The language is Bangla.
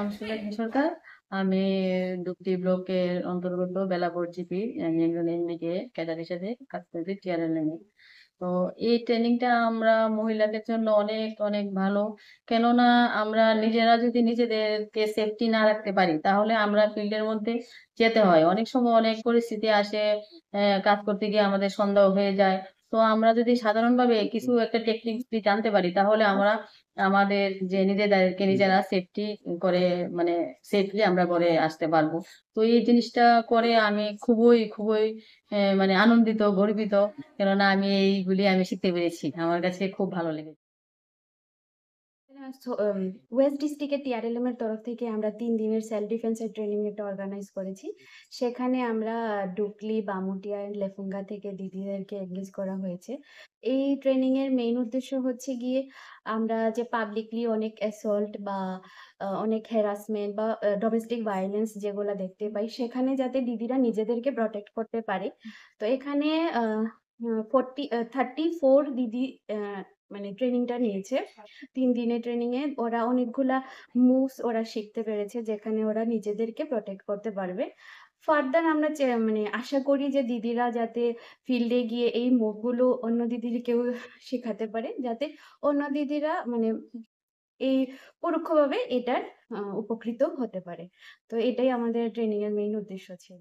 নাম সুলেখা সরকার। আমি ডুকরি ব্লকের অন্তর্গত বেলাপুর জিপি একজন এনবিকে ক্যাডার হিসেবে কাজ করছি টিআরএলএম এ। তো এই ট্রেনিংটা আমরা মহিলাদের জন্য অনেক অনেক ভালো। কেননা আমরা নিজেরা যদি নিজেদেরকে সেফটি না রাখতে পারি তাহলে আমরা ফিল্ডের মধ্যে যেতে হয়, অনেক সময় অনেক পরিস্থিতি আসে, কাজ করতে গিয়ে আমাদের সন্দেহ হয়ে যায়। তো আমরা যদি সাধারণভাবে কিছু একটা টেকনিক যদি জানতে পারি তাহলে আমরা আমাদের যে নিজেদেরকে নিজেরা সেফটি করে, মানে সেফলি আমরা করে আসতে পারবো। তো এই জিনিসটা করে আমি খুবই খুবই মানে আনন্দিত, গর্বিত। কেননা আমি এইগুলি শিখতে পেরেছি, আমার কাছে খুব ভালো লেগেছে। ওয়েস্ট ডিস্ট্রিক্টের টিআরএলএম এর তরফ থেকে আমরা ৩ দিনের সেলফ ডিফেন্স এর ট্রেনিং একটা অর্গানাইজ করেছি। সেখানে আমরা ডুকলি, বামুটিয়া এন্ড লেফুঙ্গা থেকে দিদিদেরকে এনগেজ করা হয়েছে। এই ট্রেনিং এর মেইন উদ্দেশ্য হচ্ছে গিয়ে আমরা যে পাবলিকলি অনেক অ্যাসল্ট বা অনেক হ্যারাসমেন্ট বা ডোমেস্টিক ভায়োলেন্স যেগুলা দেখতে পাই, সেখানে যাতে দিদিরা নিজেদেরকে প্রটেক্ট করতে পারে। তো এখানে আ আ 34 দিদি মানে ট্রেনিংটা নিয়েছে। ৩ দিনের ট্রেনিং এ ওরা অনেকগুলা মুভস ওরা শিখতে পেরেছে, যেখানে ওরা নিজেদেরকে প্রটেক্ট করতে পারবে। ফার্দার আমরা মানে আশা করি যে দিদিরা যাতে ফিল্ডে গিয়ে এই মুভ গুলো অন্য দিদিদেরকেও শেখাতে পারে। যাতে অন্য দিদিরা মানে এই পরোক্ষভাবে এটার উপকৃত হতে পারে। তো এটাই আমাদের ট্রেনিং এর মেইন উদ্দেশ্য ছিল।